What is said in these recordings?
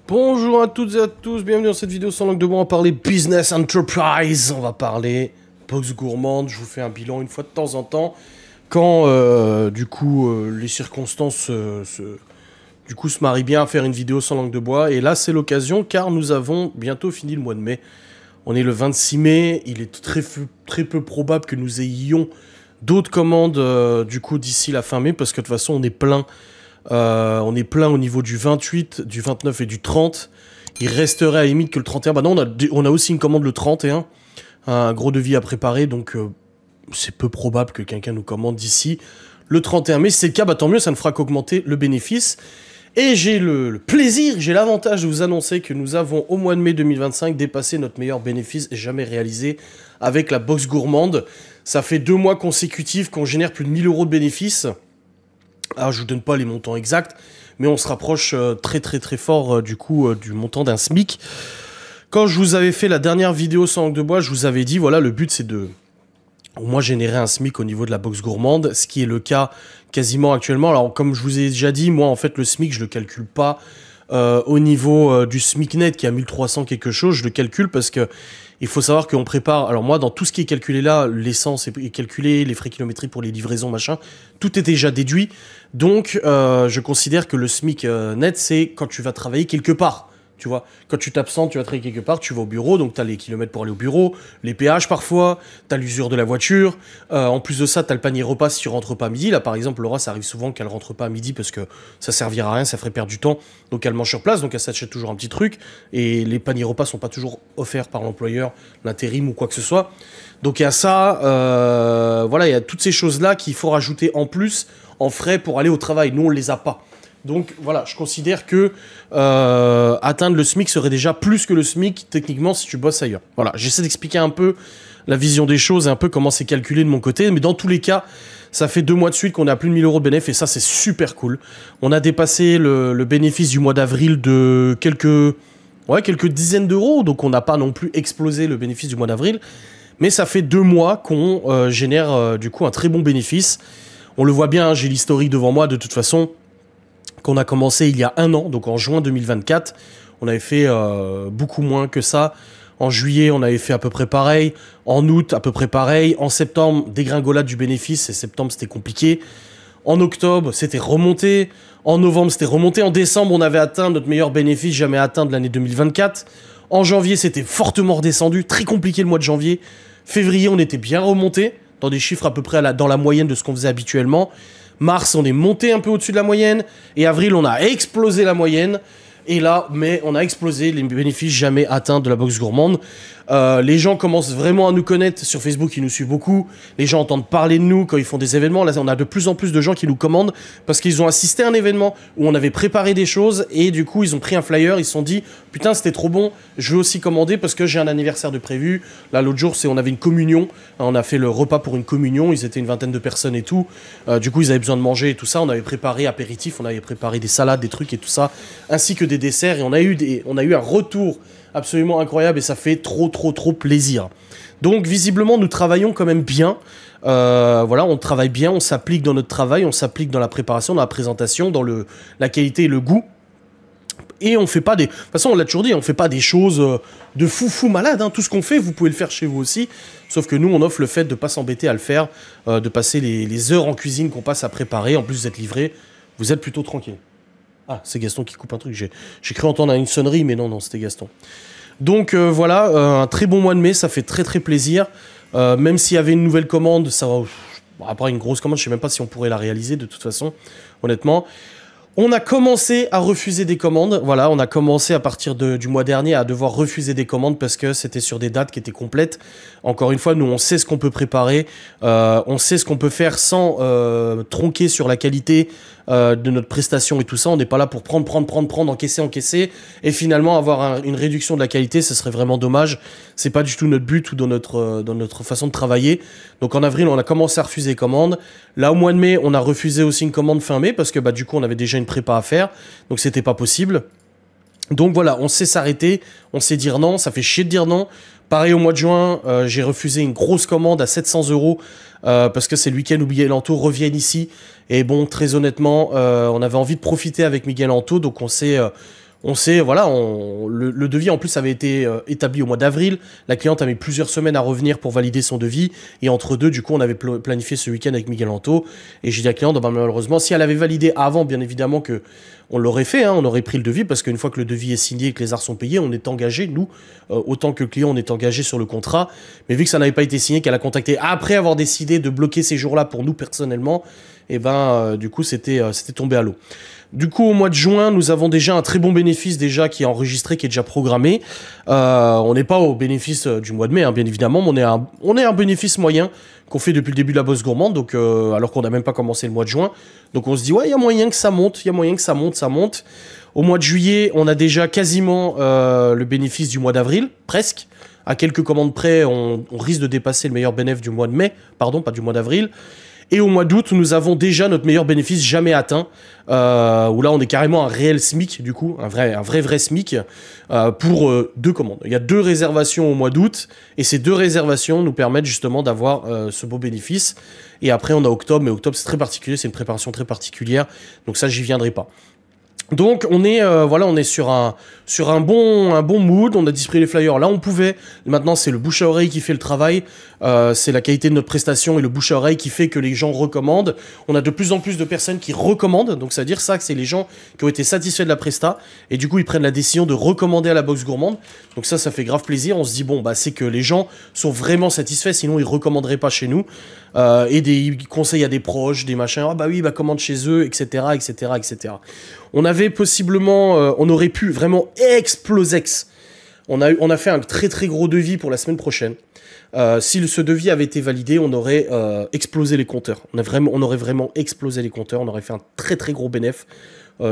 Bonjour à toutes et à tous, bienvenue dans cette vidéo sans langue de bois. On va parler business enterprise, on va parler box gourmande. Je vous fais un bilan une fois de temps en temps quand les circonstances se marient bien à faire une vidéo sans langue de bois. Et là c'est l'occasion car nous avons bientôt fini le mois de mai. On est le 26 mai, il est très peu probable que nous ayons d'autres commandes d'ici la fin mai parce que de toute façon on est plein. On est plein au niveau du 28, du 29 et du 30. Il resterait à la limite que le 31. Bah non, on a aussi une commande le 31. Un gros devis à préparer, donc c'est peu probable que quelqu'un nous commande d'ici le 31 mai. Si c'est le cas, bah tant mieux, ça ne fera qu'augmenter le bénéfice. Et j'ai le plaisir, j'ai l'avantage de vous annoncer que nous avons au mois de mai 2025 dépassé notre meilleur bénéfice jamais réalisé avec la box gourmande. Ça fait 2 mois consécutifs qu'on génère plus de 1000 € de bénéfices. Alors je vous donne pas les montants exacts, mais on se rapproche très fort du montant d'un SMIC. Quand je vous avais fait la dernière vidéo sans langue de bois, je vous avais dit, voilà, le but c'est de au moins générer un SMIC au niveau de la box gourmande, ce qui est le cas quasiment actuellement. Alors comme je vous ai déjà dit, moi en fait le SMIC je le calcule pas au niveau du SMIC net qui est à 1300 quelque chose, je le calcule parce que il faut savoir qu'on prépare, alors moi dans tout ce qui est calculé là, l'essence est calculée, les frais kilométriques pour les livraisons, machin, tout est déjà déduit. Donc je considère que le SMIC net c'est quand tu vas travailler quelque part. Tu vois, quand tu t'absentes, tu vas travailler quelque part, tu vas au bureau, donc tu as les kilomètres pour aller au bureau, les péages parfois, tu as l'usure de la voiture. En plus de ça, tu as le panier repas si tu rentres pas à midi. Là, par exemple, Laura, ça arrive souvent qu'elle rentre pas à midi parce que ça servira à rien, ça ferait perdre du temps. Donc elle mange sur place, donc elle s'achète toujours un petit truc. Et les paniers repas sont pas toujours offerts par l'employeur, l'intérim ou quoi que ce soit. Donc il y a ça, voilà, il y a toutes ces choses-là qu'il faut rajouter en plus en frais pour aller au travail. Nous, on les a pas. Donc voilà, je considère que atteindre le SMIC serait déjà plus que le SMIC techniquement si tu bosses ailleurs. Voilà, j'essaie d'expliquer un peu la vision des choses et un peu comment c'est calculé de mon côté, mais dans tous les cas, ça fait 2 mois de suite qu'on a plus de 1000 € de bénéfice et ça c'est super cool. On a dépassé le bénéfice du mois d'avril de quelques dizaines d'euros, donc on n'a pas non plus explosé le bénéfice du mois d'avril, mais ça fait 2 mois qu'on génère du coup un très bon bénéfice. On le voit bien, hein, j'ai l'historique devant moi de toute façon. Qu'on a commencé il y a 1 an, donc en juin 2024. On avait fait beaucoup moins que ça. En juillet, on avait fait à peu près pareil. En août, à peu près pareil. En septembre, dégringolade du bénéfice. Et septembre, c'était compliqué. En octobre, c'était remonté. En novembre, c'était remonté. En décembre, on avait atteint notre meilleur bénéfice jamais atteint de l'année 2024. En janvier, c'était fortement redescendu. Très compliqué le mois de janvier. Février, on était bien remonté. Dans des chiffres à peu près dans la moyenne de ce qu'on faisait habituellement. Mars, on est monté un peu au-dessus de la moyenne. Et avril, on a explosé la moyenne. Et là, mai, on a explosé les bénéfices jamais atteints de la box gourmande. Les gens commencent vraiment à nous connaître. Sur Facebook, ils nous suivent beaucoup. Les gens entendent parler de nous quand ils font des événements. Là, on a de plus en plus de gens qui nous commandent parce qu'ils ont assisté à un événement où on avait préparé des choses. Et du coup, ils ont pris un flyer. Ils se sont dit, putain, c'était trop bon. Je veux aussi commander parce que j'ai un anniversaire de prévu. Là, l'autre jour, on avait une communion. On a fait le repas pour une communion. Ils étaient une vingtaine de personnes et tout. Du coup, ils avaient besoin de manger et tout ça. On avait préparé apéritif. On avait préparé des salades, des trucs et tout ça. Ainsi que des desserts. Et on a eu un retour absolument incroyable et ça fait trop plaisir. Donc visiblement nous travaillons quand même bien. Voilà, on travaille bien, on s'applique dans notre travail, on s'applique dans la préparation, dans la présentation, dans la qualité et le goût. Et on fait pas des... De toute façon, on l'a toujours dit, on fait pas des choses de fou malade. Hein. Tout ce qu'on fait, vous pouvez le faire chez vous aussi. Sauf que nous, on offre le fait de pas s'embêter à le faire, de passer les heures en cuisine qu'on passe à préparer. En plus, vous êtes livré, vous êtes plutôt tranquille. Ah, c'est Gaston qui coupe un truc. J'ai cru entendre une sonnerie, mais non, c'était Gaston. Donc voilà, un très bon mois de mai, ça fait très plaisir. Même s'il y avait une nouvelle commande, ça va... Après une grosse commande, je sais même pas si on pourrait la réaliser de toute façon, honnêtement. On a commencé à refuser des commandes. Voilà, on a commencé à partir du mois dernier à devoir refuser des commandes parce que c'était sur des dates qui étaient complètes. Encore une fois, nous, on sait ce qu'on peut préparer. On sait ce qu'on peut faire sans tronquer sur la qualité de notre prestation et tout ça. On n'est pas là pour prendre, encaisser. Et finalement, avoir une réduction de la qualité, ce serait vraiment dommage. C'est pas du tout notre but ou dans notre façon de travailler. Donc en avril, on a commencé à refuser les commandes. Là, au mois de mai, on a refusé aussi une commande fin mai parce que bah, du coup, on avait déjà une prépa à faire. Donc c'était pas possible. Donc voilà, on sait s'arrêter, on sait dire non, ça fait chier de dire non. Pareil au mois de juin, j'ai refusé une grosse commande à 700 € parce que c'est le week-end où Miguel Anto reviennent ici. Et bon, très honnêtement, on avait envie de profiter avec Miguel Anto, donc on s'est On sait, voilà, le devis en plus avait été établi au mois d'avril. La cliente a mis plusieurs semaines à revenir pour valider son devis. Et entre deux, du coup, on avait planifié ce week-end avec Miguel Anto. Et j'ai dit à la cliente, bah, malheureusement, si elle avait validé avant, bien évidemment que on l'aurait fait, hein, on aurait pris le devis, parce qu'une fois que le devis est signé et que les arts sont payés, on est engagé, nous, autant que le client, on est engagé sur le contrat. Mais vu que ça n'avait pas été signé, qu'elle a contacté après avoir décidé de bloquer ces jours-là pour nous personnellement, et ben, du coup, c'était tombé à l'eau. Du coup, au mois de juin, nous avons déjà un très bon bénéfice déjà qui est enregistré, qui est déjà programmé. On n'est pas au bénéfice du mois de mai, hein, bien évidemment, mais on est un bénéfice moyen qu'on fait depuis le début de la bosse gourmande, donc, alors qu'on n'a même pas commencé le mois de juin. Donc on se dit, ouais, il y a moyen que ça monte, il y a moyen que ça monte, ça monte. Au mois de juillet, on a déjà quasiment le bénéfice du mois d'avril, presque. À quelques commandes près, on risque de dépasser le meilleur bénéfice du mois de mai, pardon, pas du mois d'avril. Et au mois d'août, nous avons déjà notre meilleur bénéfice jamais atteint, où là on est carrément un réel SMIC, du coup, un vrai SMIC, pour 2 commandes. Il y a 2 réservations au mois d'août, et ces 2 réservations nous permettent justement d'avoir ce beau bénéfice. Et après on a octobre, mais octobre c'est très particulier, c'est une préparation très particulière, donc ça j'y viendrai pas. Donc on est voilà, on est sur un bon mood. On a distribué les flyers là on pouvait. Maintenant c'est le bouche à oreille qui fait le travail. C'est la qualité de notre prestation et le bouche à oreille qui fait que les gens recommandent. On a de plus en plus de personnes qui recommandent. Donc ça veut dire ça que c'est les gens qui ont été satisfaits de la presta et du coup ils prennent la décision de recommander à la box gourmande. Donc ça fait grave plaisir. On se dit bon bah c'est que les gens sont vraiment satisfaits, sinon ils recommanderaient pas chez nous. Et ils conseillent à des proches, des machins. Ah bah oui, bah commande chez eux, etc., etc., etc. On avait possiblement, on aurait pu vraiment explosex. On a fait un très très gros devis pour la semaine prochaine. Si ce devis avait été validé, on aurait explosé les compteurs. On aurait vraiment explosé les compteurs. On aurait fait un très très gros bénéfice.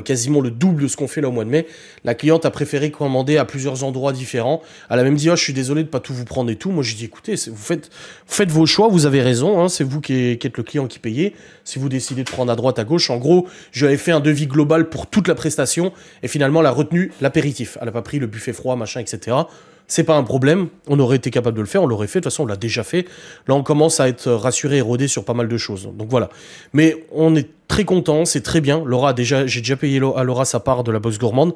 Quasiment le double de ce qu'on fait là au mois de mai. La cliente a préféré commander à plusieurs endroits différents. Elle a même dit, oh, je suis désolé de pas tout vous prendre et tout. Moi, j'ai dit, écoutez, vous faites vos choix, vous avez raison, hein, c'est vous qui êtes le client qui payez. Si vous décidez de prendre à droite, à gauche, en gros, je lui avais fait un devis global pour toute la prestation et finalement, elle a retenu l'apéritif. Elle n'a pas pris le buffet froid, machin, etc. C'est pas un problème, on aurait été capable de le faire, on l'aurait fait, de toute façon on l'a déjà fait. Là on commence à être rassuré et rodé sur pas mal de choses. Donc voilà. Mais on est très content, c'est très bien. J'ai déjà payé à Laura sa part de la box gourmande.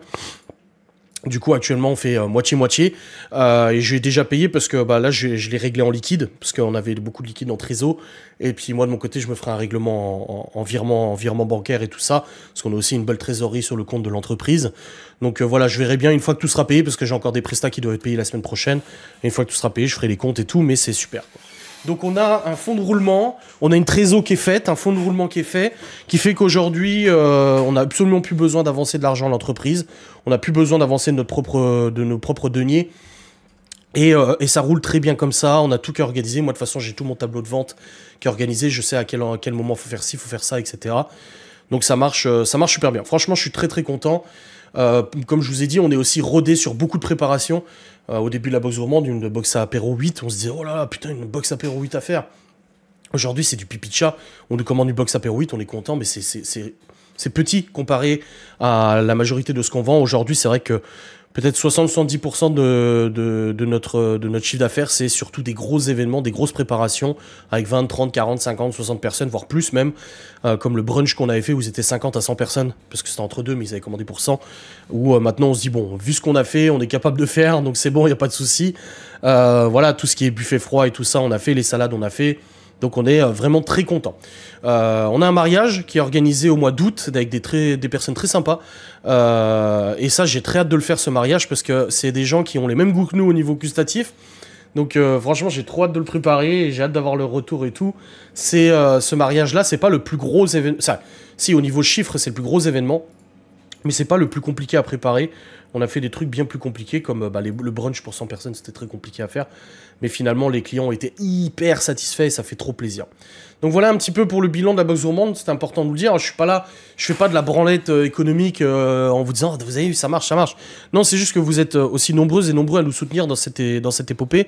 Du coup, actuellement, on fait moitié-moitié. Et je l'ai déjà payé parce que bah, là, je l'ai réglé en liquide, parce qu'on avait beaucoup de liquide en trésor. Et puis moi, de mon côté, je me ferai un règlement en virement bancaire et tout ça, parce qu'on a aussi une belle trésorerie sur le compte de l'entreprise. Donc voilà, je verrai bien une fois que tout sera payé, parce que j'ai encore des prestats qui doivent être payés la semaine prochaine. Et une fois que tout sera payé, je ferai les comptes et tout, mais c'est super, quoi. Donc on a un fonds de roulement, on a une trésor qui est faite, un fonds de roulement qui est fait, qui fait qu'aujourd'hui, on n'a absolument plus besoin d'avancer de l'argent à l'entreprise, on n'a plus besoin d'avancer de nos propres deniers, et ça roule très bien comme ça, on a tout qui est organisé. Moi de toute façon j'ai tout mon tableau de vente qui est organisé, je sais à quel moment il faut faire ci, il faut faire ça, etc. Donc ça marche super bien. Franchement je suis très très content. Comme je vous ai dit, on est aussi rodé sur beaucoup de préparations. Au début de la boxe gourmande, une boxe à apéro 8, on se disait, oh là là, putain, une boxe apéro 8 à faire. Aujourd'hui, c'est du pipi de chat. On nous commande une boxe apéro 8, on est content, mais c'est petit comparé à la majorité de ce qu'on vend. Aujourd'hui, c'est vrai que peut-être 60-70% de notre chiffre d'affaires, c'est surtout des gros événements, des grosses préparations, avec 20, 30, 40, 50, 60 personnes, voire plus même, comme le brunch qu'on avait fait, où ils étaient 50 à 100 personnes, parce que c'était entre deux, mais ils avaient commandé pour 100, où maintenant on se dit, bon, vu ce qu'on a fait, on est capable de faire, donc c'est bon, il n'y a pas de souci. Voilà, tout ce qui est buffet froid et tout ça, on a fait, les salades, on a fait. Donc on est vraiment très content. On a un mariage qui est organisé au mois d'août avec des personnes très sympas. Et ça, j'ai très hâte de le faire, ce mariage, parce que c'est des gens qui ont les mêmes goûts que nous au niveau gustatif. Donc franchement, j'ai trop hâte de le préparer et j'ai hâte d'avoir le retour et tout. Ce mariage-là, c'est pas le plus gros événement. Si, au niveau chiffre, c'est le plus gros événement. Mais c'est pas le plus compliqué à préparer. On a fait des trucs bien plus compliqués, comme le brunch pour 100 personnes, c'était très compliqué à faire. Mais finalement, les clients ont été hyper satisfaits et ça fait trop plaisir. Donc voilà un petit peu pour le bilan de la boxe gourmande, c'est important de vous le dire. Je suis pas là, je fais pas de la branlette économique en vous disant, vous avez vu, ça marche, ça marche. Non, c'est juste que vous êtes aussi nombreuses et nombreux à nous soutenir dans cette épopée.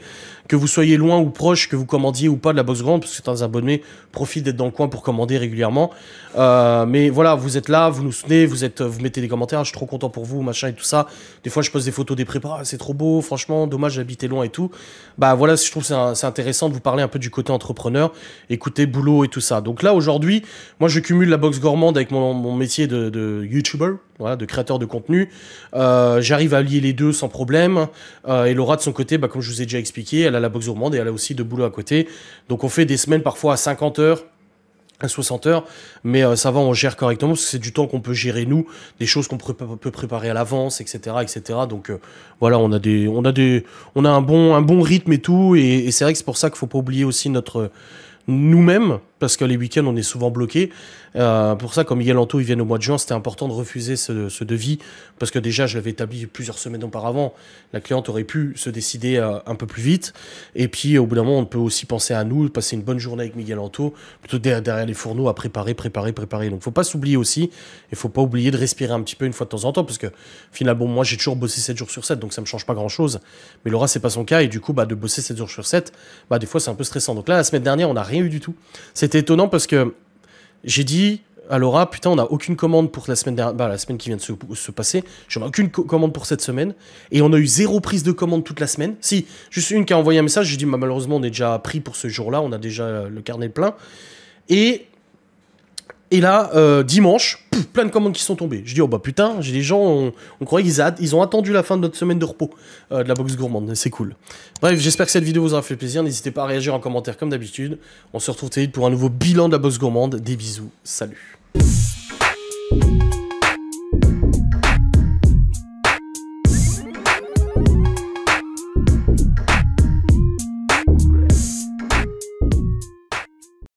Que vous soyez loin ou proche, que vous commandiez ou pas de la boxe gourmande, parce que certains abonnés profitent d'être dans le coin pour commander régulièrement. Mais voilà, vous êtes là, vous nous soutenez, vous mettez des commentaires, je suis trop content pour vous, machin et tout ça. Des fois, je poste des photos des prépas, c'est trop beau, franchement, dommage, j'habitais loin et tout. Bah voilà, je trouve que c'est intéressant de vous parler un peu du côté entrepreneur, écoutez, boulot et tout ça. Donc là, aujourd'hui, moi, je cumule la boxe gourmande avec mon métier de YouTuber, voilà, de créateur de contenu. J'arrive à lier les deux sans problème. Et Laura, de son côté, bah, comme je vous ai déjà expliqué, elle a la boxe gourmande et elle a aussi de boulot à côté. Donc on fait des semaines parfois à 50 heures. À 60 heures, mais ça va, on gère correctement, parce que c'est du temps qu'on peut gérer nous, des choses qu'on peut préparer à l'avance, etc., etc. Donc voilà, on a un bon rythme et tout, et c'est vrai que c'est pour ça qu'il faut pas oublier aussi nous-mêmes, parce que les week-ends, on est souvent bloqués. Pour ça, comme Miguel Anto, ils viennent au mois de juin, c'était important de refuser ce devis, parce que déjà, je l'avais établi plusieurs semaines auparavant. La cliente aurait pu se décider un peu plus vite. Et puis, au bout d'un moment, on peut aussi penser à nous, passer une bonne journée avec Miguel Anto, plutôt derrière les fourneaux à préparer. Donc, faut pas s'oublier aussi. Il faut pas oublier de respirer un petit peu une fois de temps en temps, parce que finalement, moi, j'ai toujours bossé 7 jours sur 7, donc ça me change pas grand-chose. Mais Laura, c'est pas son cas, et du coup, bah, de bosser 7 jours sur 7, bah, des fois, c'est un peu stressant. Donc là, la semaine dernière, on n'a rien eu du tout. C'était étonnant parce que j'ai dit à Laura, putain, on n'a aucune commande pour la semaine dernière, bah, la semaine qui vient de se passer. J'en ai aucune commande pour cette semaine. Et on a eu 0 prise de commande toute la semaine. Si, juste une qui a envoyé un message, j'ai dit, bah, malheureusement, on est déjà pris pour ce jour-là, on a déjà le carnet plein. Et là, dimanche, plein de commandes qui sont tombées. Je dis, oh bah putain, j'ai des gens, on croyait qu'ils ont attendu la fin de notre semaine de repos de la boxe gourmande, c'est cool. Bref, j'espère que cette vidéo vous aura fait plaisir. N'hésitez pas à réagir en commentaire comme d'habitude. On se retrouve très vite pour un nouveau bilan de la boxe gourmande. Des bisous, salut.